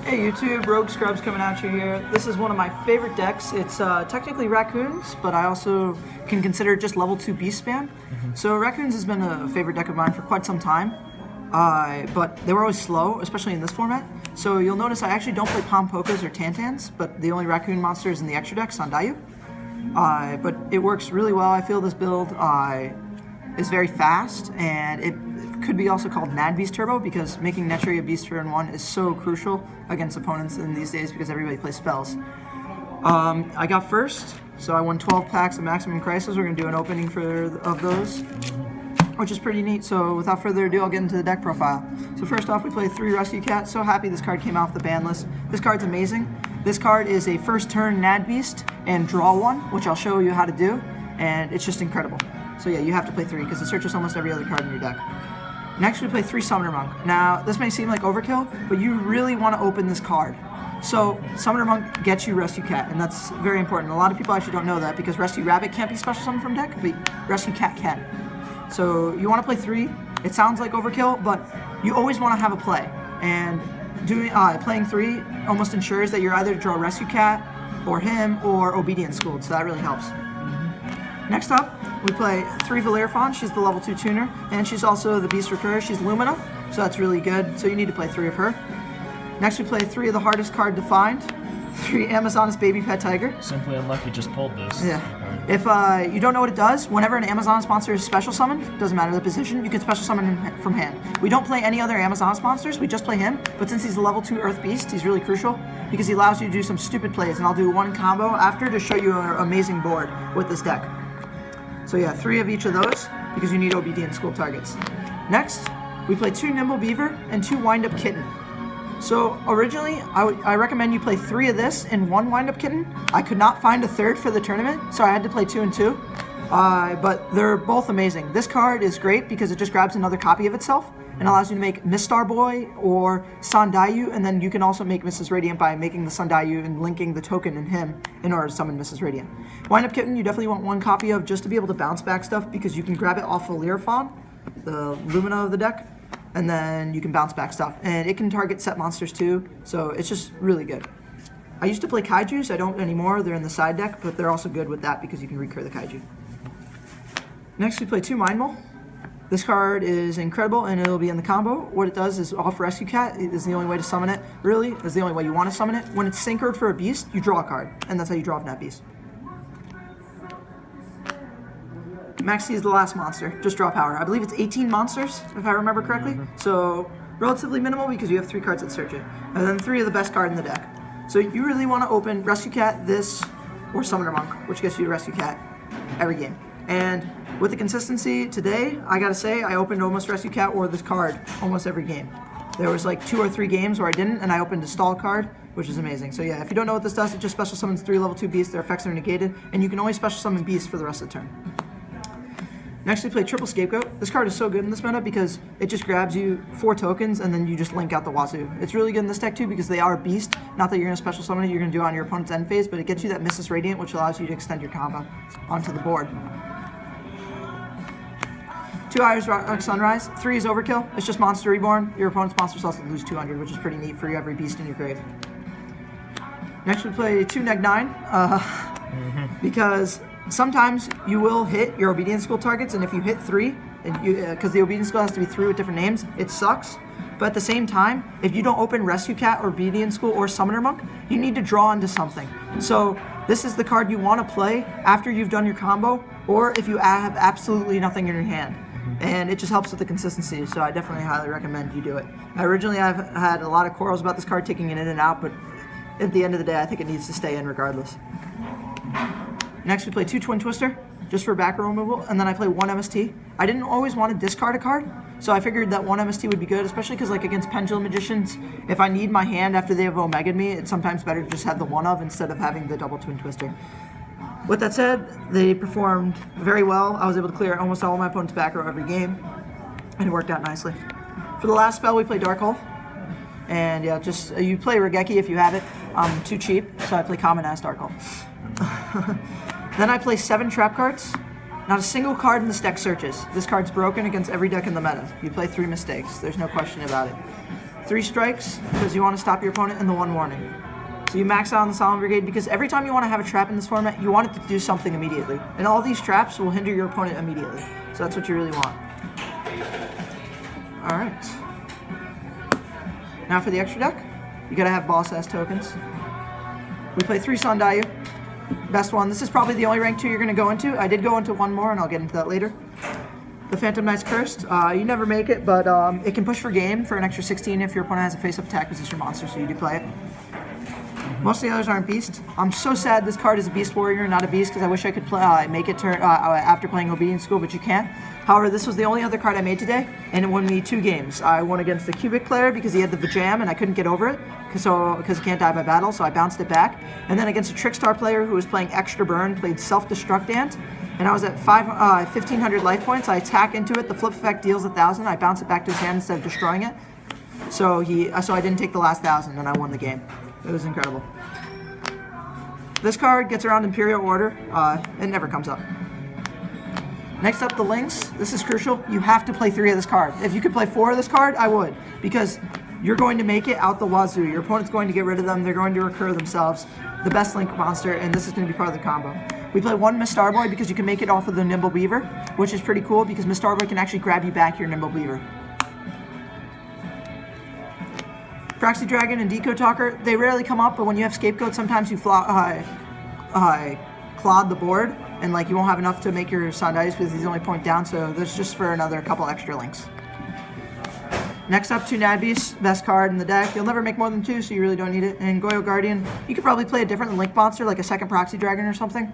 Hey YouTube, Rogue Scrubs coming at you here. This is one of my favorite decks. It's technically Raccoons, but I also can consider it just level 2 Beast Spam. So Raccoons has been a favorite deck of mine for quite some time, but they were always slow, especially in this format. So you'll notice I actually don't play Pompokas or Tantans, but the only Raccoon monster is in the extra deck, Sandayu. But it works really well. I feel this build is very fast, and it could be also called Naturia Beast Turbo because making Naturia Beast turn 1 is so crucial against opponents in these days because everybody plays spells. I got first, so I won 12 packs of Maximum Crisis. We're going to do an opening of those, which is pretty neat. So without further ado, I'll get into the deck profile. So first off, we play 3 Rescue Cat. So happy this card came off the ban list. This card's amazing. This card is a first turn Nad Beast and draw 1, which I'll show you how to do, and it's just incredible. So yeah, you have to play 3 because it searches almost every other card in your deck. Next we play 3 Summoner Monk. Now this may seem like overkill, but you really want to open this card. So Summoner Monk gets you Rescue Cat, and that's very important. A lot of people actually don't know that because Rescue Rabbit can't be special summoned from deck, but Rescue Cat can. So you want to play 3. It sounds like overkill, but you always want to have a play. And playing 3 almost ensures that you're either to draw Rescue Cat or him or Obedience Schooled, so that really helps. Next up, we play 3 Valerfon. She's the level 2 tuner, and she's also the Beast Recur. She's Lumina, so that's really good. So you need to play 3 of her. Next, we play 3 of the hardest card to find. 3 Amazoness Baby Pet Tiger. Simply unlucky, just pulled this. Yeah. If you don't know what it does, whenever an Amazoness monster is special summoned, doesn't matter the position, you can special summon him from hand. We don't play any other Amazoness monsters, we just play him, but since he's a level 2 Earth Beast, he's really crucial because he allows you to do some stupid plays, and I'll do one combo after to show you an amazing board with this deck. So yeah, 3 of each of those because you need Obedience School targets. Next, we play 2 Nimble Beaver and 2 Wind Up Kitten. So originally, I recommend you play 3 of this and 1 Wind Up Kitten. I could not find a third for the tournament, so I had to play 2 and 2. But they're both amazing. This card is great because it just grabs another copy of itself and allows you to make Mistar Boy or Sandayu, and then you can also make Mrs. Radiant by making the Sandayu and linking the token in him in order to summon Mrs. Radiant. Wind Up Kitten, you definitely want 1 copy of just to be able to bounce back stuff because you can grab it off of Valerfon, the Lumina of the deck, and then you can bounce back stuff. And it can target set monsters too, so it's just really good. I used to play Kaijus, I don't anymore, they're in the side deck, but they're also good with that because you can recur the Kaiju. Next we play 2 Mind Mole. This card is incredible and it'll be in the combo. What it does is off Rescue Cat is the only way to summon it. Really, is the only way you want to summon it. When it's synchroed for a beast, you draw a card, and that's how you draw Nat Beast. Maxi is the last monster, just draw power. I believe it's 18 monsters, if I remember correctly. So relatively minimal because you have 3 cards that search it. And then 3 of the best card in the deck. So you really want to open Rescue Cat, this, or Summoner Monk, which gets you to Rescue Cat every game. And with the consistency today, I gotta say, I opened almost Rescue Cat or this card almost every game. There was like 2 or 3 games where I didn't, and I opened a stall card, which is amazing. So yeah, if you don't know what this does, it just special summons 3 level 2 beasts, their effects are negated, and you can only special summon beasts for the rest of the turn. Next we play Triple Scapegoat. This card is so good in this meta because it just grabs you 4 tokens and then you just link out the wazoo. It's really good in this deck too because they are beast. Not that you're going to special summon it, you're going to do it on your opponent's end phase, but it gets you that Mrs. Radiant, which allows you to extend your combo onto the board. 2 Iris Rock Sunrise. 3 is overkill. It's just Monster Reborn. Your opponent's monsters also lose 200, which is pretty neat for every beast in your grave. Next we play 2 Neg 9 because sometimes you will hit your Obedience School targets, and if you hit 3, because the Obedience School has to be 3 with different names, it sucks. But at the same time, if you don't open Rescue Cat or Obedience School or Summoner Monk, you need to draw into something. So this is the card you want to play after you've done your combo, or if you have absolutely nothing in your hand. And it just helps with the consistency, so I definitely highly recommend you do it. Originally, I've had a lot of quarrels about this card taking it in and out, but at the end of the day, I think it needs to stay in regardless. Next, we play 2 Twin Twister, just for back row removal, and then I play 1 MST. I didn't always want to discard a card, so I figured that 1 MST would be good, especially because like against Pendulum Magicians, if I need my hand after they have Omega'd me, it's sometimes better to just have the 1 of instead of having the double Twin Twister. With that said, they performed very well. I was able to clear almost all my opponent's back row every game, and it worked out nicely. For the last spell, we play Dark Hole. And yeah, just you play Regeki if you have it. I'm too cheap, so I play Common as Dark Hole. Then I play 7 trap cards. Not a single card in this deck searches. This card's broken against every deck in the meta. You play 3 mistakes. There's no question about it. 3 strikes because you want to stop your opponent, and the 1 warning. So you max out on the Solemn Brigade because every time you want to have a trap in this format, you want it to do something immediately. And all these traps will hinder your opponent immediately. So that's what you really want. Alright. Now for the extra deck, you gotta have boss-ass tokens. We play 3 Sandayu. Best one. This is probably the only rank 2 you're gonna go into. I did go into 1 more, and I'll get into that later. The Phantom Knight's Cursed. You never make it, but it can push for game for an extra 16 if your opponent has a face-up attack position monster, so you do play it. Most of the others aren't Beast. I'm so sad this card is a Beast Warrior, not a Beast, because I wish I could play, make it after playing Obedience School, but you can't. However, this was the only other card I made today, and it won me 2 games. I won against the Cubic player because he had the Vajam, and I couldn't get over it, because he can't die by battle, so I bounced it back. And then against a Trickstar player who was playing Extra Burn, played Self-Destruct Ant, and I was at 1,500 life points. I attack into it, the flip effect deals 1,000, I bounce it back to his hand instead of destroying it. So I didn't take the last 1,000, and I won the game. It was incredible. This card gets around Imperial Order. It never comes up. Next up, the Lynx. This is crucial. You have to play 3 of this card. If you could play 4 of this card, I would. Because you're going to make it out the wazoo. Your opponent's going to get rid of them. They're going to recur themselves. The best Link monster, and this is going to be part of the combo. We play 1 Miss Starboy because you can make it off of the Nimble Beaver, which is pretty cool because Miss Starboy can actually grab you back your Nimble Beaver. Proxy Dragon and Deco Talker, they rarely come up, but when you have Scapegoat, sometimes you clod the board, and like you won't have enough to make your Sandai's because he's only point down, so there's just for another couple extra links. Next up, 2 Nad Beasts, best card in the deck. You'll never make more than 2, so you really don't need it. And Goyo Guardian, you could probably play a different Link monster, like a second Proxy Dragon or something.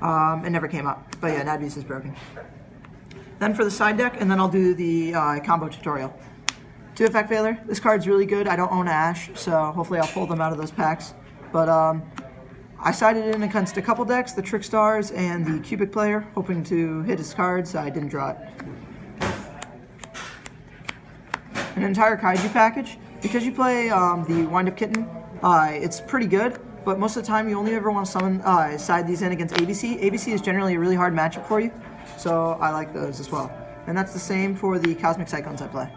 It never came up, but yeah, Nad Beast is broken. Then for the side deck, and then I'll do the combo tutorial. 2 Effect Veiler. This card's really good. I don't own Ash, so hopefully I'll pull them out of those packs. But I sided in against a couple decks, the Trickstars and the Cubic player, hoping to hit his cards. I didn't draw it. An entire Kaiju package. Because you play the Wind-Up Kitten, it's pretty good, but most of the time you only ever want to summon side these in against ABC. ABC is generally a really hard matchup for you, so I like those as well. And that's the same for the Cosmic Cyclones I play.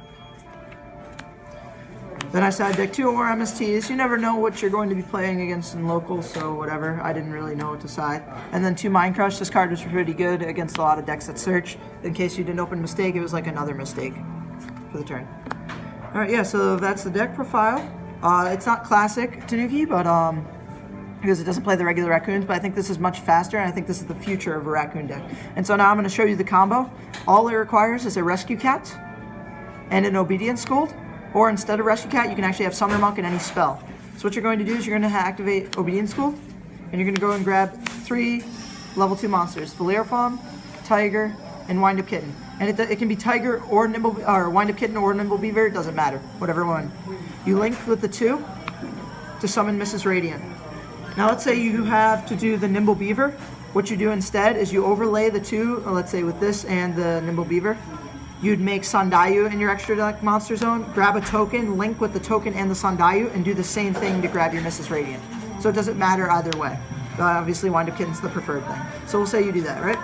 Then I side deck 2 more MSTs. You never know what you're going to be playing against in local, so whatever. I didn't really know what to side. And then 2 Mind Crush. This card was pretty good against a lot of decks that search. In case you didn't open Mistake, it was like another Mistake for the turn. Alright, yeah, so that's the deck profile. It's not classic Tanuki, but because it doesn't play the regular Raccoons, but I think this is much faster, and I think this is the future of a Raccoon deck. And so now I'm going to show you the combo. All it requires is a Rescue Cat and an Obedience Scold. Or instead of Rescue Cat, you can actually have Summoner Monk and any spell. So what you're going to do is you're going to activate Obedience School, and you're going to go and grab 3 level 2 monsters: Valerophon, Tiger, and Wind-Up Kitten. And it can be Tiger or Wind-Up Kitten or Nimble Beaver, it doesn't matter, whatever one. You link with the 2 to summon Mrs. Radiant. Now let's say you have to do the Nimble Beaver. What you do instead is you overlay the 2, let's say with this and the Nimble Beaver. You'd make Sandayu in your extra deck monster zone, grab a token, link with the token and the Sandayu, and do the same thing to grab your Mrs. Radiant. So it doesn't matter either way. Obviously, Wind-Up Kitten's the preferred thing. So we'll say you do that, right?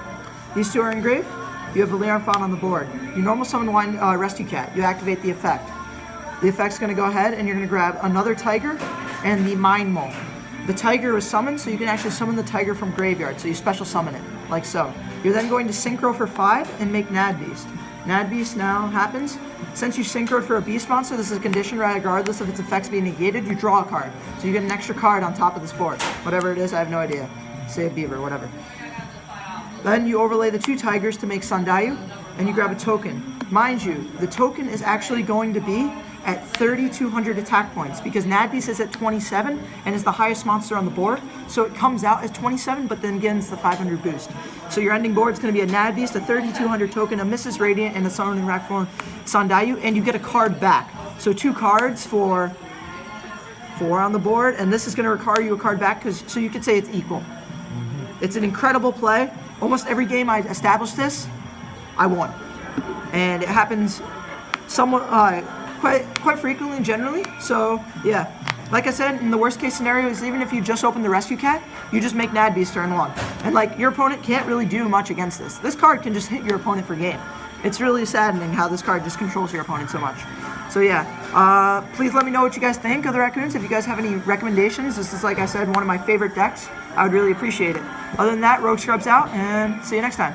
These 2 are engraved. You have Valerophon on the board. You normal summon Rescue Cat. You activate the effect. The effect's going to go ahead, and you're going to grab another Tiger and the Mind Mole. The Tiger is summoned, so you can actually summon the Tiger from graveyard. So you special summon it, like so. You're then going to Synchro for 5 and make Nad Beast. Nad Beast now happens. Since you synchroed for a Beast monster, this is a condition regardless of its effects being negated, you draw a card. So you get an extra card on top of this board. Whatever it is, I have no idea. Say a beaver, whatever. Then you overlay the 2 tigers to make Sandayu, and you grab a token. Mind you, the token is actually going to be at 3,200 attack points because Nad Beast is at 27 and is the highest monster on the board. So it comes out as 27, but then gains the 500 boost. So your ending board is going to be a Nad Beast, a 3,200 token, a Mrs. Radiant, and a Summoning Rack form Sandayu, and you get a card back. So 2 cards for 4 on the board, and this is going to require you a card back, so you could say it's equal. It's an incredible play. Almost every game I established this, I won. And it happens somewhat quite frequently and generally. So yeah, like I said, in the worst case scenario is even if you just open the Rescue Cat, you just make Nad Beast turn 1. And like your opponent can't really do much against this. This card can just hit your opponent for game. It's really saddening how this card just controls your opponent so much. So yeah, please let me know what you guys think of the Raccoons. If you guys have any recommendations, this is, like I said, one of my favorite decks. I would really appreciate it. Other than that, Rogue Scrubs out, and see you next time.